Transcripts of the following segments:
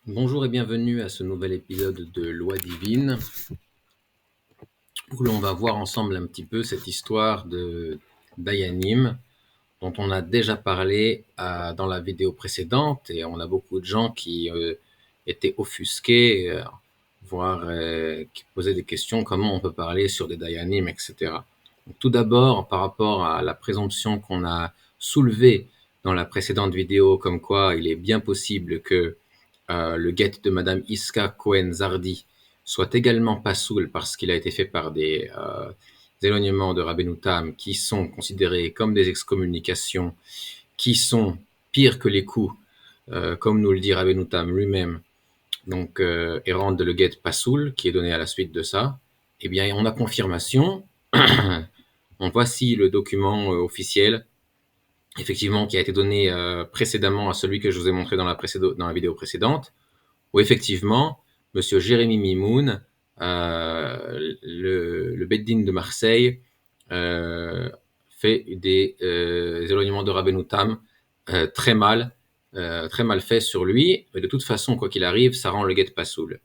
Bonjour et bienvenue à ce nouvel épisode de Loi divine, où l'on va voir ensemble un petit peu cette histoire de Dayanim, dont on a déjà parlé dans la vidéo précédente, et on a beaucoup de gens qui étaient offusqués, voire qui posaient des questions, comment on peut parler sur des Dayanim, etc. Donc, tout d'abord, par rapport à la présomption qu'on a soulevée dans la précédente vidéo, comme quoi il est bien possible que le guet de Madame Iska Cohen-Zardi soit également pasoul parce qu'il a été fait par des éloignements de Rabbeinu Tam qui sont considérés comme des excommunications, qui sont pires que les coups, comme nous le dit Rabbeinu Tam lui-même, donc et rendent le guet pasoul qui est donné à la suite de ça. Eh bien, on a confirmation. Donc, voici le document officiel, effectivement, qui a été donné précédemment à celui que je vous ai montré dans la vidéo précédente, où effectivement, Monsieur Jérémy Mimoun, le Beddin de Marseille, euh, fait des éloignements de Rabbeinu Tam très mal fait sur lui. Mais de toute façon, quoi qu'il arrive, ça rend le guet pasoul.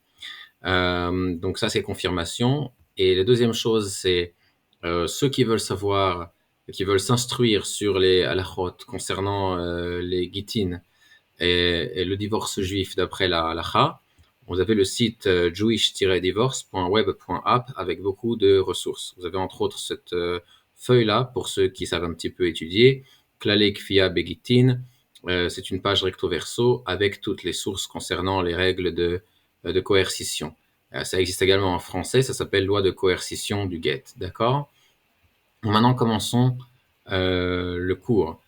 Donc ça, c'est confirmation. Et la deuxième chose, c'est ceux qui veulent savoir, qui veulent s'instruire sur les halachot concernant les gittin et le divorce juif d'après la halacha. Vous avez le site jewish-divorce.web.app avec beaucoup de ressources. Vous avez entre autres cette feuille-là pour ceux qui savent un petit peu étudier, Klale Kfia Begitin. C'est une page recto verso avec toutes les sources concernant les règles de coercition. Ça existe également en français, ça s'appelle loi de coercition du guet. D'accord? Maintenant, commençons le cours.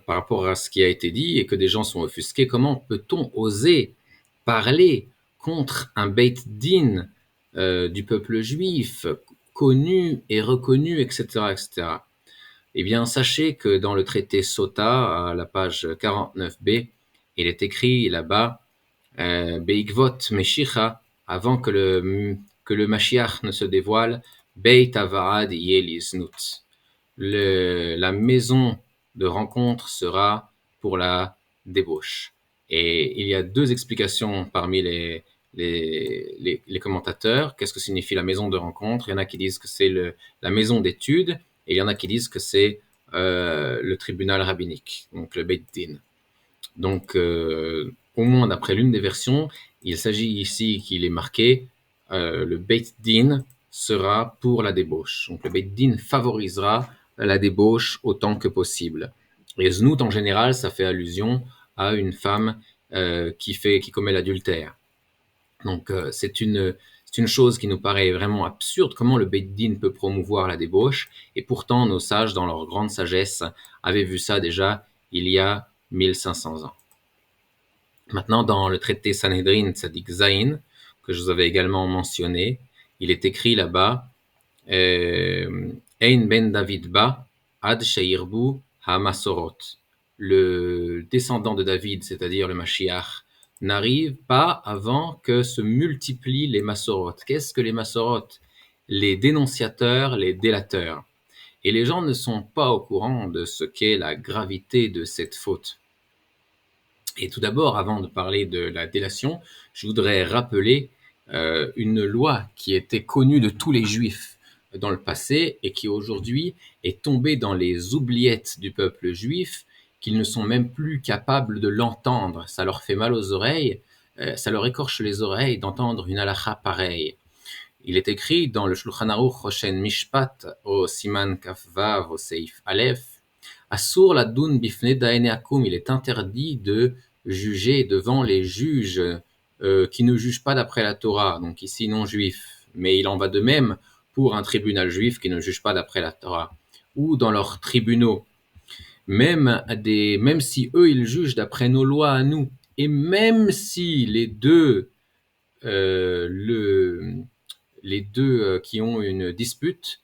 Par rapport à ce qui a été dit et que des gens sont offusqués, comment peut-on oser parler contre un Beit Din du peuple juif, connu et reconnu, etc., etc. Eh bien, sachez que dans le traité Sota, à la page 49b, il est écrit là-bas, Beikvot Meshicha, avant que le Mashiach ne se dévoile, Beit Avad Yeliznut. La maison de rencontre sera pour la débauche. Et il y a deux explications parmi les commentateurs. Qu'est-ce que signifie la maison de rencontre? Il y en a qui disent que c'est la maison d'études, et il y en a qui disent que c'est le tribunal rabbinique, donc le Beit Din. Donc, au moins d'après l'une des versions, il s'agit ici qu'il est marqué le Beit Din sera pour la débauche. Donc, le Beit Din favorisera la débauche autant que possible. Et znout, en général, ça fait allusion à une femme qui commet l'adultère. Donc, c'est une chose qui nous paraît vraiment absurde. Comment le Beit Din peut promouvoir la débauche? Et pourtant, nos sages, dans leur grande sagesse, avaient vu ça déjà il y a 1500 ans. Maintenant, dans le traité Sanhedrin Tzadik Zayin, que je vous avais également mentionné, il est écrit là-bas Ein ben David ba ad sheirbu ha-masorot. Le descendant de David, c'est-à-dire le Mashiach, n'arrive pas avant que se multiplient les Masorot. Qu'est-ce que les Masorot? Les dénonciateurs, les délateurs. Et les gens ne sont pas au courant de ce qu'est la gravité de cette faute. Et tout d'abord, avant de parler de la délation, je voudrais rappeler une loi qui était connue de tous les juifs dans le passé et qui aujourd'hui est tombée dans les oubliettes du peuple juif, qu'ils ne sont même plus capables de l'entendre. Ça leur fait mal aux oreilles, ça leur écorche les oreilles d'entendre une halakha pareille. Il est écrit dans le Shulchan Aruch Roshen Mishpat au Siman Kafvav au Seif Aleph, Assour la dun bifne daene akum, il est interdit de juger devant les juges qui ne jugent pas d'après la Torah, donc ici non juifs, mais il en va de même pour un tribunal juif qui ne juge pas d'après la Torah, ou dans leurs tribunaux, même si eux ils jugent d'après nos lois à nous, et même si euh, le, les deux qui ont une dispute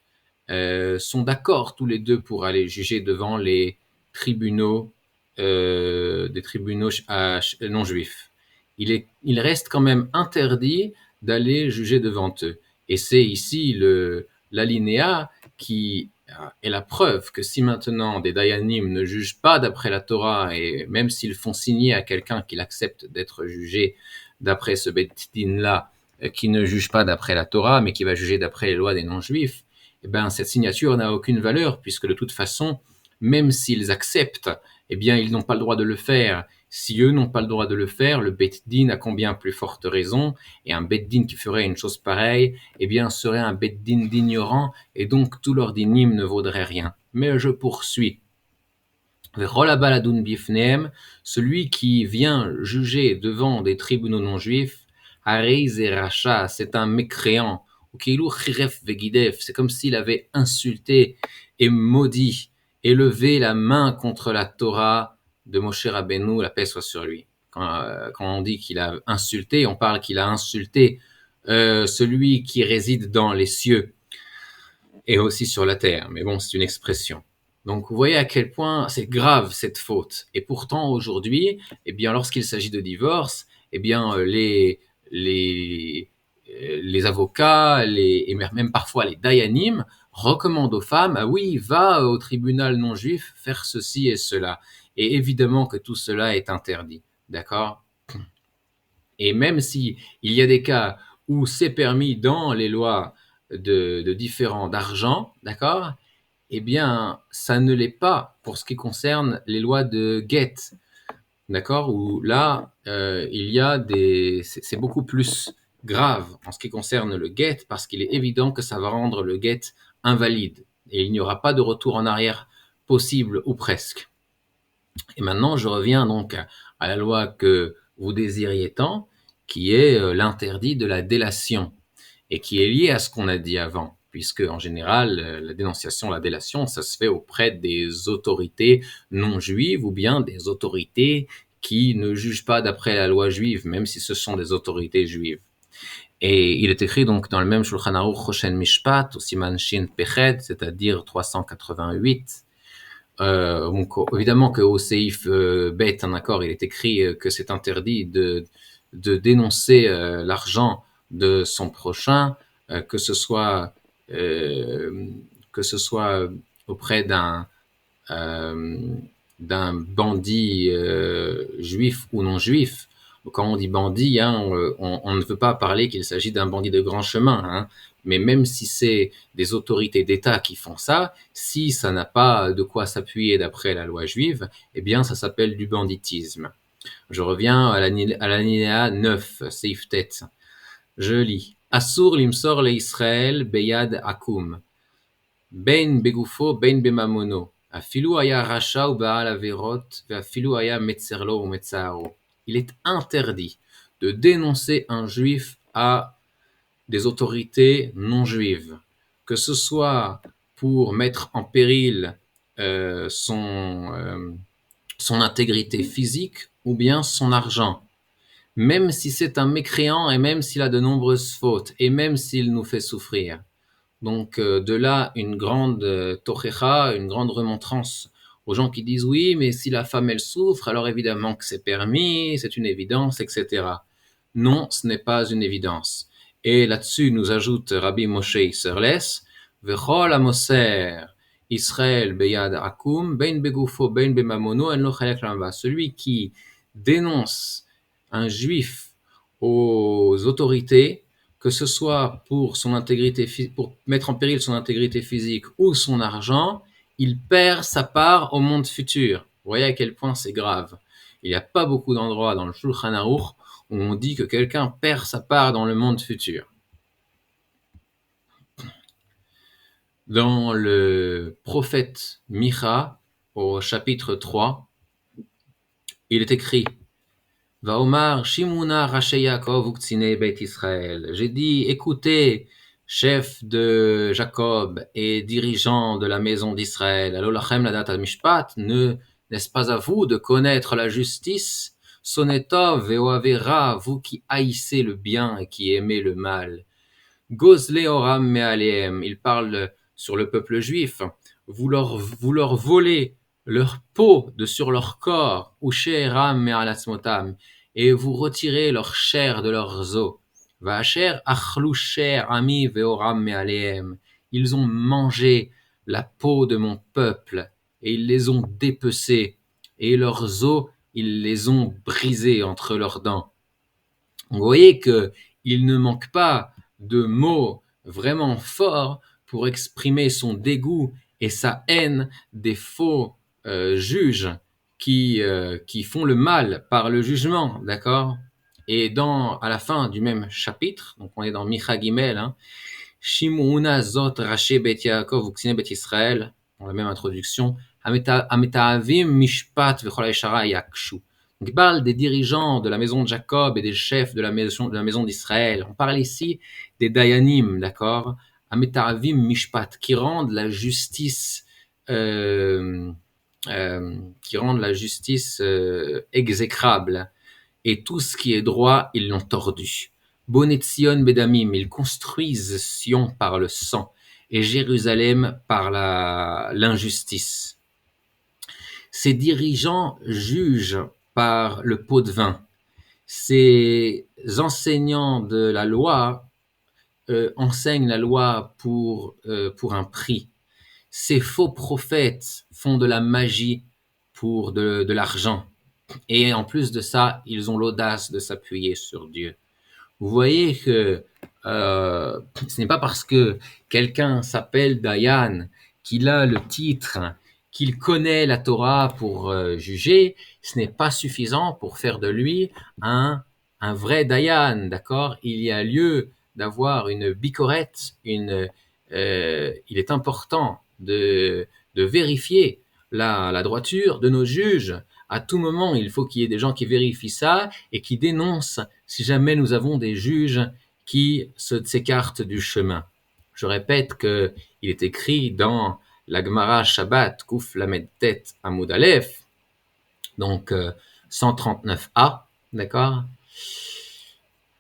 sont d'accord tous les deux pour aller juger devant les tribunaux, des tribunaux non juifs. Il reste quand même interdit d'aller juger devant eux. Et c'est ici l'alinéa qui Et la preuve que si maintenant des Dayanim ne jugent pas d'après la Torah, et même s'ils font signer à quelqu'un qu'il accepte d'être jugé d'après ce Bet Din-là, qui ne juge pas d'après la Torah, mais qui va juger d'après les lois des non-juifs, eh ben, cette signature n'a aucune valeur, puisque de toute façon, même s'ils acceptent, eh bien, ils n'ont pas le droit de le faire. Si eux n'ont pas le droit de le faire, le Bet Din a combien plus forte raison, et un Bet Din qui ferait une chose pareille, eh bien, serait un Bet Din d'ignorant, et donc tout leur dinim ne vaudrait rien. Mais je poursuis. Celui qui vient juger devant des tribunaux non-juifs, c'est un mécréant. C'est comme s'il avait insulté et maudit et levé la main contre la Torah de Moshe Rabbeinu, la paix soit sur lui. Quand on dit qu'il a insulté, on parle qu'il a insulté celui qui réside dans les cieux et aussi sur la terre. Mais bon, c'est une expression. Donc, vous voyez à quel point c'est grave cette faute. Et pourtant, aujourd'hui, eh bien, lorsqu'il s'agit de divorce, eh bien, les avocats, et même parfois les dayanim recommandent aux femmes, ah oui, va au tribunal non juif faire ceci et cela. Et évidemment que tout cela est interdit. D'accord? Et même si il y a des cas où c'est permis dans les lois de différents d'argent, d'accord? Eh bien, ça ne l'est pas pour ce qui concerne les lois de Get, d'accord? Où là, il y a c'est beaucoup plus grave en ce qui concerne le Get, parce qu'il est évident que ça va rendre le Get invalide. Et il n'y aura pas de retour en arrière possible, ou presque. Et maintenant, je reviens donc à la loi que vous désiriez tant, qui est l'interdit de la délation, et qui est lié à ce qu'on a dit avant, puisque en général, la dénonciation, la délation, ça se fait auprès des autorités non juives, ou bien des autorités qui ne jugent pas d'après la loi juive, même si ce sont des autorités juives. Et il est écrit donc dans le même Shulchan Aruch Choshen Mishpat, au Siman Shin Pechet, c'est-à-dire 388, donc, évidemment qu'au Seif Bet, un accord, il est écrit que c'est interdit de dénoncer l'argent de son prochain, que ce soit euh, que ce soit auprès euh, d'un bandit juif ou non juif. Quand on dit bandit, hein, on ne veut pas parler qu'il s'agit d'un bandit de grand chemin, hein, mais même si c'est des autorités d'État qui font ça, si ça n'a pas de quoi s'appuyer d'après la loi juive, eh bien ça s'appelle du banditisme. Je reviens à l'alinéa 9, Seif Tet. Je lis. Asur limsor le Israël beyad akum. Ben begufo, ben bemamono. Afilu aya racha ou baal averot, afilu aya metzerlo ou metzaro. Il est interdit de dénoncer un juif à des autorités non juives, que ce soit pour mettre en péril euh, son, euh, son intégrité physique ou bien son argent. Même si c'est un mécréant et même s'il a de nombreuses fautes et même s'il nous fait souffrir. Donc de là une grande tochecha, une grande remontrance aux gens qui disent oui, mais si la femme elle souffre, alors évidemment que c'est permis, c'est une évidence, etc. Non, ce n'est pas une évidence. Et là-dessus nous ajoute Rabbi Moshe Isserles, Vechol amoser Israël beyad akum, ben begufo, ben bemamono, en lo chalek lamba. Celui qui dénonce un juif aux autorités, que ce soit pour son intégrité, pour mettre en péril son intégrité physique ou son argent, il perd sa part au monde futur. Vous voyez à quel point c'est grave. Il n'y a pas beaucoup d'endroits dans le Shulchan Aruch où on dit que quelqu'un perd sa part dans le monde futur. Dans le prophète Micha, au chapitre 3, il est écrit Vaomar Shimuna Raché Yaakov Uktsine Beit Israël. J'ai dit, écoutez, chef de Jacob et dirigeant de la maison d'Israël, Alolachem Ladat Mishpat, n'est-ce pas à vous de connaître la justice? Sonetov Veoavera, vous qui haïssez le bien et qui aimez le mal. Gozle Oram Mealeem, il parle sur le peuple juif. Vous leur volez leur peau de sur leur corps, ou she'eram me'alatzmotam, et vous retirez leur chair de leurs os. Va'asher achlu she'er ami ve'oram me'aleem. Ils ont mangé la peau de mon peuple, et ils les ont dépecés, et leurs os, ils les ont brisés entre leurs dents. Vous voyez que il ne manque pas de mots vraiment forts pour exprimer son dégoût et sa haine des faux juges qui font le mal par le jugement, d'accord? Et à la fin du même chapitre, donc on est dans Micha Gimel, hein, Shimuna zot raché bet Yaakov uksine bet Israël, dans la même introduction, Ametaavim mishpat v'chol ha'eshara yakshu. Donc, il parle des dirigeants de la maison de Jacob et des chefs de la maison d'Israël. On parle ici des Dayanim, d'accord? Ametaavim mishpat, euh, qui rendent la justice exécrable. Et tout ce qui est droit, ils l'ont tordu. Bonetzion bedamim, ils construisent Sion par le sang et Jérusalem par l'injustice. Ces dirigeants jugent par le pot de vin. Ces enseignants de la loi enseignent la loi pour un prix. Ces faux prophètes font de la magie pour de l'argent. Et en plus de ça, ils ont l'audace de s'appuyer sur Dieu. Vous voyez que ce n'est pas parce que quelqu'un s'appelle Dayan, qu'il a le titre, qu'il connaît la Torah pour juger, ce n'est pas suffisant pour faire de lui un vrai Dayan, d'accord? Il y a lieu d'avoir une bicorette, il est important de vérifier la droiture de nos juges. À tout moment, il faut qu'il y ait des gens qui vérifient ça et qui dénoncent si jamais nous avons des juges qui s'écartent du chemin. Je répète qu'il est écrit dans la Gemara Shabbat, Kuf Lamed Tet Amud Aleph, donc 139a, d'accord?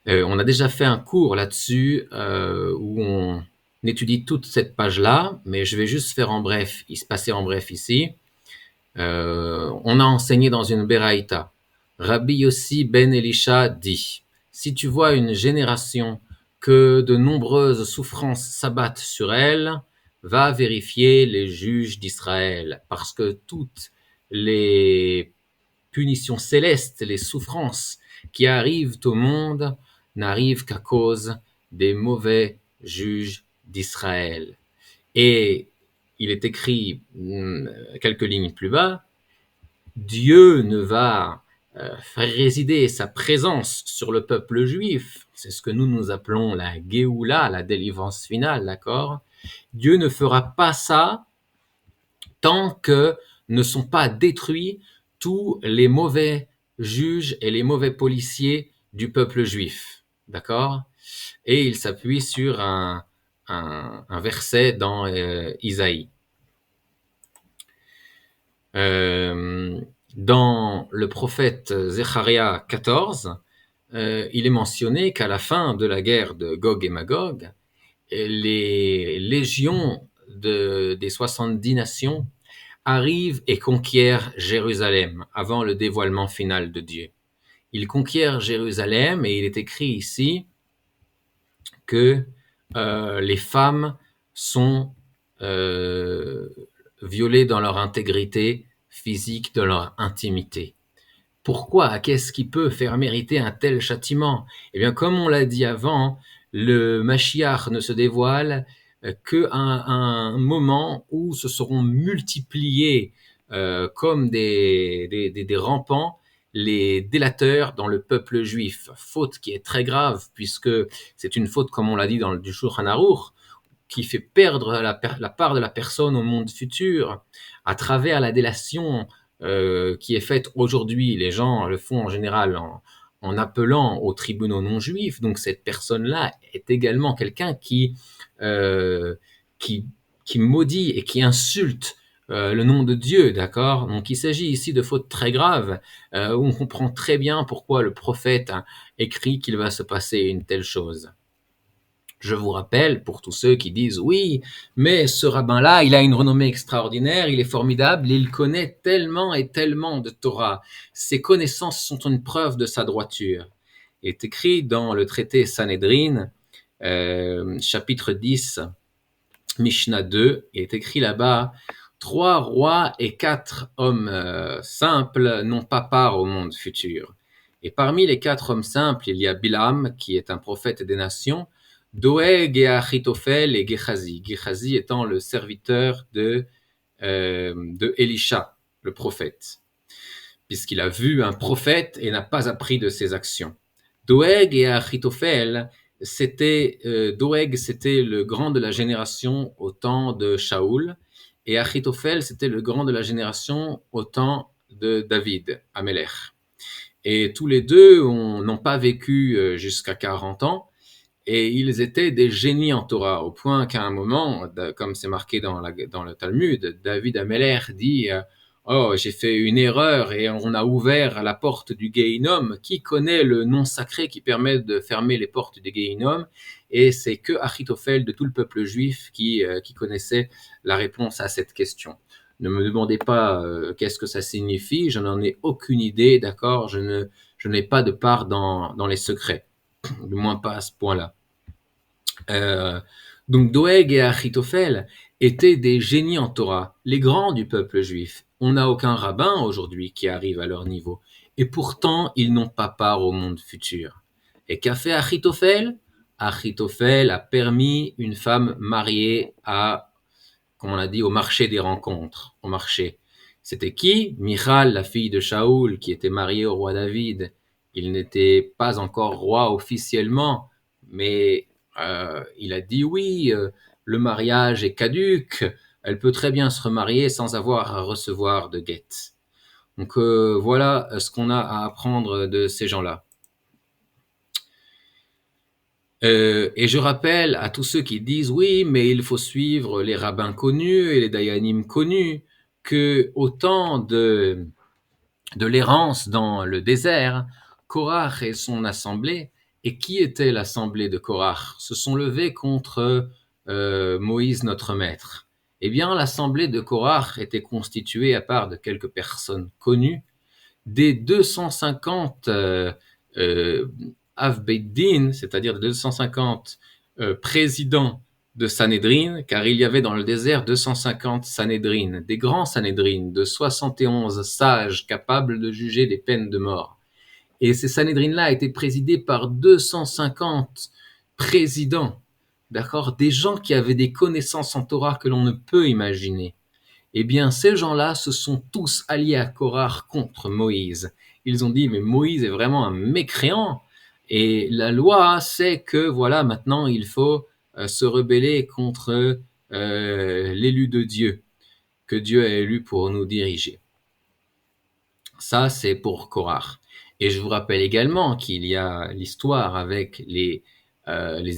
On a déjà fait un cours là-dessus où on étudie toute cette page-là, mais je vais juste passer en bref ici. On a enseigné dans une Beraïta. Rabbi Yossi ben Elisha dit, si tu vois une génération que de nombreuses souffrances s'abattent sur elle, va vérifier les juges d'Israël, parce que toutes les punitions célestes, les souffrances qui arrivent au monde n'arrivent qu'à cause des mauvais juges d'Israël. Et il est écrit quelques lignes plus bas, Dieu ne va faire résider sa présence sur le peuple juif, c'est ce que nous appelons la Géoula, la délivrance finale, d'accord? Dieu ne fera pas ça tant que ne sont pas détruits tous les mauvais juges et les mauvais policiers du peuple juif, d'accord? Et il s'appuie sur un verset dans Isaïe. Dans le prophète Zecharia 14, il est mentionné qu'à la fin de la guerre de Gog et Magog, les légions des 70 nations arrivent et conquièrent Jérusalem avant le dévoilement final de Dieu. Ils conquièrent Jérusalem et il est écrit ici que les femmes sont violées dans leur intégrité physique, dans leur intimité. Pourquoi? Qu'est-ce qui peut faire mériter un tel châtiment? Eh bien, comme on l'a dit avant, le Mashiach ne se dévoile qu'à un moment où se seront multipliés comme des rampants les délateurs dans le peuple juif. Faute qui est très grave, puisque c'est une faute, comme on l'a dit dans le Shulchan Aruch, qui fait perdre la part de la personne au monde futur à travers la délation qui est faite aujourd'hui. Les gens le font en général en appelant aux tribunaux non juifs. Donc cette personne-là est également quelqu'un qui maudit et qui insulte le nom de Dieu, d'accord? Donc il s'agit ici de fautes très graves où on comprend très bien pourquoi le prophète écrit qu'il va se passer une telle chose. Je vous rappelle, pour tous ceux qui disent oui, mais ce rabbin-là, il a une renommée extraordinaire, il est formidable, il connaît tellement et tellement de Torah. Ses connaissances sont une preuve de sa droiture. Il est écrit dans le traité Sanhedrin, chapitre 10, Mishnah 2, il est écrit là-bas, 3 rois et 4 hommes simples n'ont pas part au monde futur. Et parmi les 4 hommes simples, il y a Bilam, qui est un prophète des nations, Doeg et Achitophel et Gehazi. Gehazi étant le serviteur de Elisha, le prophète, puisqu'il a vu un prophète et n'a pas appris de ses actions. Doeg et Achitophel, Doeg, c'était le grand de la génération au temps de Shaoul, et Achitophel, c'était le grand de la génération au temps de David, Amelech. Et tous les deux n'ont pas vécu jusqu'à 40 ans, et ils étaient des génies en Torah, au point qu'à un moment, comme c'est marqué dans le Talmud, David Amelech dit oh, j'ai fait une erreur et on a ouvert la porte du Gehinnom. Qui connaît le nom sacré qui permet de fermer les portes du Gehinnom? Et c'est que Achitophel de tout le peuple juif qui connaissait la réponse à cette question. Ne me demandez pas qu'est-ce que ça signifie, je n'en ai aucune idée, d'accord? Je n'ai pas de part dans les secrets, du moins pas à ce point-là. Donc Doeg et Achitophel étaient des génies en Torah, les grands du peuple juif. On n'a aucun rabbin aujourd'hui qui arrive à leur niveau. Et pourtant, ils n'ont pas part au monde futur. Et qu'a fait Achitophel? Achitophel a permis une femme mariée comme on a dit, au marché des rencontres, au marché. C'était qui? Michal, la fille de Shaoul, qui était mariée au roi David. Il n'était pas encore roi officiellement, mais il a dit oui, le mariage est caduc, elle peut très bien se remarier sans avoir à recevoir de guet. Donc voilà ce qu'on a à apprendre de ces gens-là. Et je rappelle à tous ceux qui disent oui, mais il faut suivre les rabbins connus et les dayanim connus, que au temps de l'errance dans le désert, Korach et son assemblée, et qui était l'assemblée de Korach, se sont levés contre Moïse notre maître. Eh bien, l'assemblée de Korach était constituée, à part de quelques personnes connues, des 250 Av Beit Din, c'est-à-dire de 250 présidents de Sanhedrin, car il y avait dans le désert 250 Sanhedrin, des grands Sanhedrin de 71 sages capables de juger des peines de mort. Et ces Sanhedrin-là étaient présidés par 250 présidents, d'accord, des gens qui avaient des connaissances en Torah que l'on ne peut imaginer. Eh bien, ces gens-là se sont tous alliés à Korach contre Moïse. Ils ont dit, mais Moïse est vraiment un mécréant. Et la loi, c'est que, voilà, maintenant, il faut se rebeller contre l'élu de Dieu, que Dieu a élu pour nous diriger. Ça, c'est pour Korach. Et je vous rappelle également qu'il y a l'histoire avec les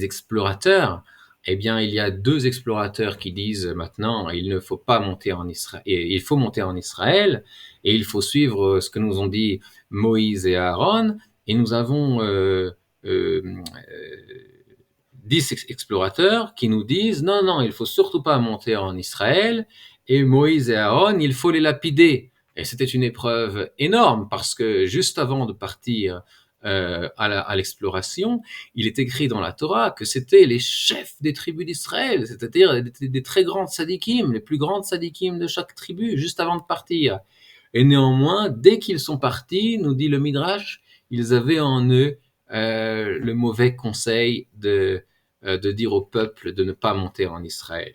explorateurs. Eh bien, il y a 2 explorateurs qui disent maintenant, il ne faut pas monter en Israël, il faut monter en Israël, et il faut suivre ce que nous ont dit Moïse et Aaron. Et nous avons 10 explorateurs qui nous disent, non, non, il faut surtout pas monter en Israël, et Moïse et Aaron, il faut les lapider. Et c'était une épreuve énorme parce que juste avant de partir à l'exploration, il est écrit dans la Torah que c'était les chefs des tribus d'Israël, c'est-à-dire des très grandes sadikim, les plus grandes sadikim de chaque tribu, juste avant de partir. Et néanmoins, dès qu'ils sont partis, nous dit le Midrash, ils avaient en eux le mauvais conseil de dire au peuple de ne pas monter en Israël.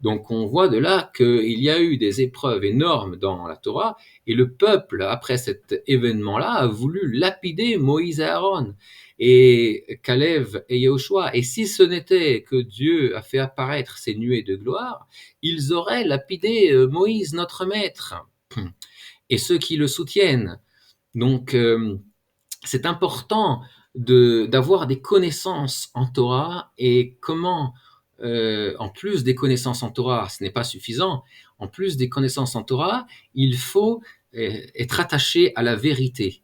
Donc on voit de là qu'il y a eu des épreuves énormes dans la Torah, et le peuple, après cet événement-là, a voulu lapider Moïse et Aaron, et Caleb et Yahushua. Et si ce n'était que Dieu a fait apparaître ces nuées de gloire, ils auraient lapidé Moïse, notre maître, et ceux qui le soutiennent. Donc c'est important d'avoir des connaissances en Torah, et comment en plus des connaissances en Torah, ce n'est pas suffisant. En plus des connaissances en Torah, il faut être attaché à la vérité.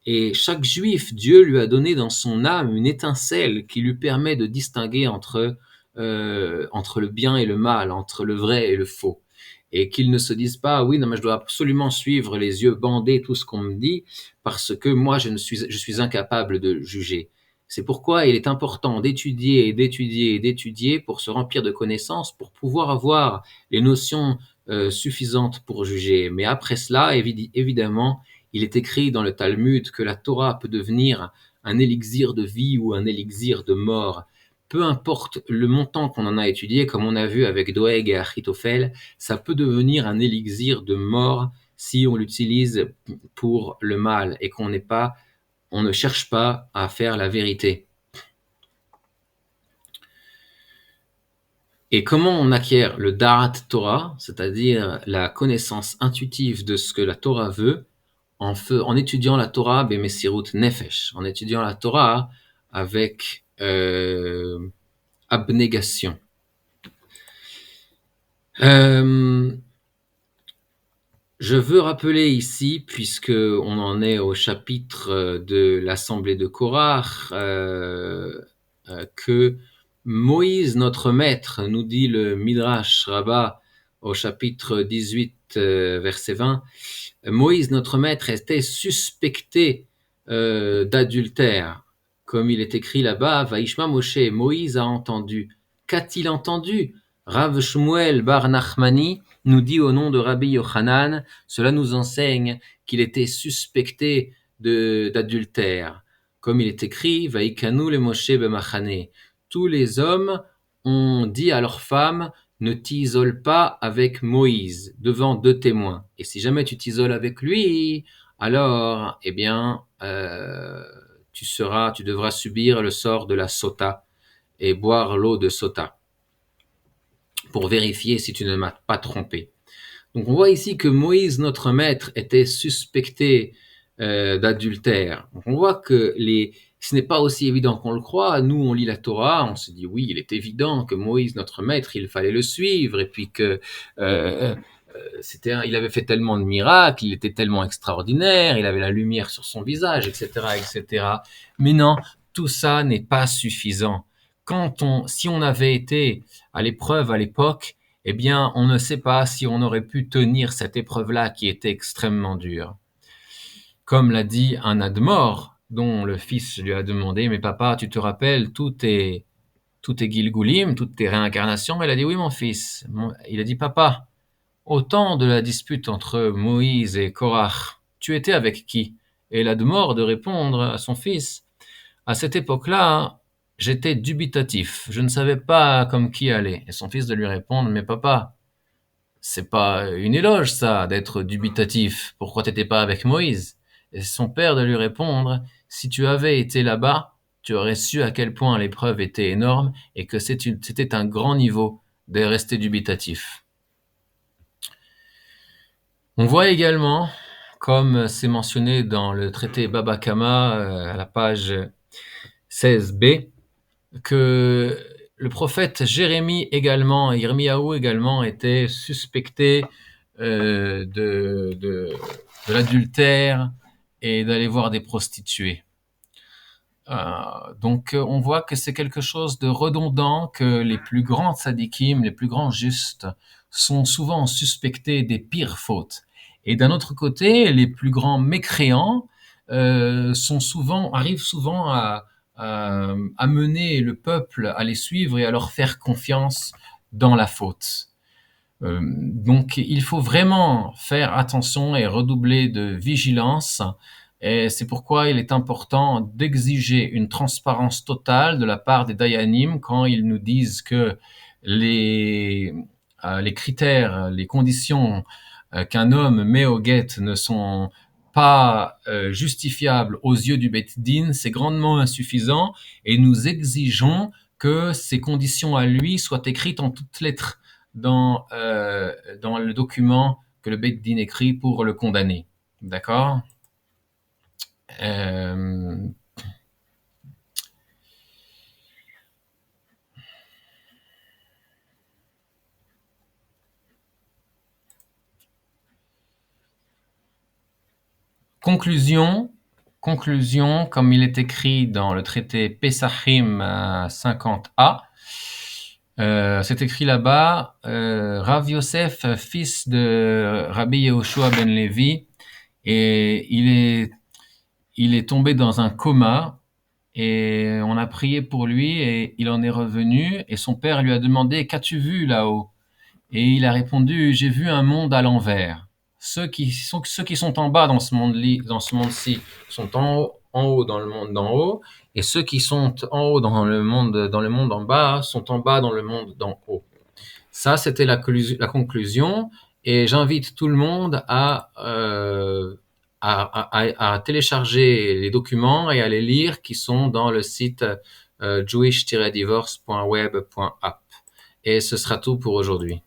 Et chaque juif, Dieu lui a donné dans son âme une étincelle qui lui permet de distinguer entre le bien et le mal, entre le vrai et le faux. Et qu'il ne se dise pas, oui, non, mais je dois absolument suivre les yeux bandés tout ce qu'on me dit, parce que moi, je suis incapable de juger. C'est pourquoi il est important d'étudier et d'étudier et d'étudier pour se remplir de connaissances, pour pouvoir avoir les notions suffisantes pour juger. Mais après cela, évidemment, il est écrit dans le Talmud que la Torah peut devenir un élixir de vie ou un élixir de mort. Peu importe le montant qu'on en a étudié, comme on a vu avec Doeg et Achitophel, ça peut devenir un élixir de mort si on l'utilise pour le mal et on ne cherche pas à faire la vérité. Et comment on acquiert le Da'at Torah, c'est-à-dire la connaissance intuitive de ce que la Torah veut, en étudiant la Torah b'mesirut nefesh, en étudiant la Torah avec abnégation. Je veux rappeler ici, puisque on en est au chapitre de l'Assemblée de Korach, que Moïse, notre maître, nous dit le Midrash Rabbah au chapitre 18, verset 20, Moïse, notre maître, était suspecté d'adultère. Comme il est écrit là-bas, Vaishma Moshe, Moïse a entendu. Qu'a-t-il entendu? Rav Shmuel Bar Nachmani nous dit au nom de Rabbi Yochanan, cela nous enseigne qu'il était suspecté d'adultère. Comme il est écrit, Vaikanu le Moshe b'machane. Tous les hommes ont dit à leurs femmes, ne t'isole pas avec Moïse devant deux témoins. Et si jamais tu t'isoles avec lui, alors, eh bien, tu devras subir le sort de la sota et boire l'eau de sota pour vérifier si tu ne m'as pas trompé. Donc on voit ici que Moïse, notre maître, était suspecté d'adultère. Donc on voit que ce n'est pas aussi évident qu'on le croit. Nous, on lit la Torah, on se dit oui, il est évident que Moïse, notre maître, il fallait le suivre, et puis que il avait fait tellement de miracles, il était tellement extraordinaire, il avait la lumière sur son visage, etc., etc. Mais non, tout ça n'est pas suffisant. Si on avait été à l'épreuve à l'époque, eh bien, on ne sait pas si on aurait pu tenir cette épreuve-là qui était extrêmement dure. Comme l'a dit un admor, dont le fils lui a demandé, mais papa, tu te rappelles tous tes Gilgulim, toutes tes réincarnations? Il a dit, oui, mon fils. Il a dit, papa, au temps de la dispute entre Moïse et Korach, tu étais avec qui? Et l'admor de répondre à son fils, à cette époque-là, j'étais dubitatif, je ne savais pas comme qui aller. Et son fils de lui répondre, mais papa, c'est pas une éloge ça, d'être dubitatif. Pourquoi t'étais pas avec Moïse? Et son père de lui répondre, si tu avais été là-bas, tu aurais su à quel point l'épreuve était énorme et que c'était un grand niveau de rester dubitatif. On voit également, comme c'est mentionné dans le traité Baba Kama à la page 16b, que le prophète Yirmiyahu également était suspecté de l'adultère et d'aller voir des prostituées. Donc on voit que c'est quelque chose de redondant, que les plus grands tzadikim, les plus grands justes, sont souvent suspectés des pires fautes. Et d'un autre côté, les plus grands mécréants arrivent souvent à mener le peuple à les suivre et à leur faire confiance dans la faute. Donc il faut vraiment faire attention et redoubler de vigilance, et c'est pourquoi il est important d'exiger une transparence totale de la part des dayanim quand ils nous disent que les critères, les conditions qu'un homme met au guet ne sont pas justifiables aux yeux du Beit Din, c'est grandement insuffisant, et nous exigeons que ces conditions à lui soient écrites en toutes lettres dans le document que le Beit Din écrit pour le condamner. D'accord? Conclusion, comme il est écrit dans le traité Pesachim 50a, c'est écrit là-bas, Rav Yosef, fils de Rabbi Yehoshua ben Levi, et il est tombé dans un coma Et on a prié pour lui et il en est revenu et son père lui a demandé: «Qu'as-tu vu là-haut?» Et il a répondu: «J'ai vu un monde à l'envers. Ceux qui sont en bas dans ce monde-ci sont en haut dans le monde d'en haut, et ceux qui sont en haut dans le monde en bas sont en bas dans le monde d'en haut.» Ça, c'était la conclusion. Et j'invite tout le monde à télécharger les documents et à les lire qui sont dans le site jewish-divorce.web.app. Et ce sera tout pour aujourd'hui.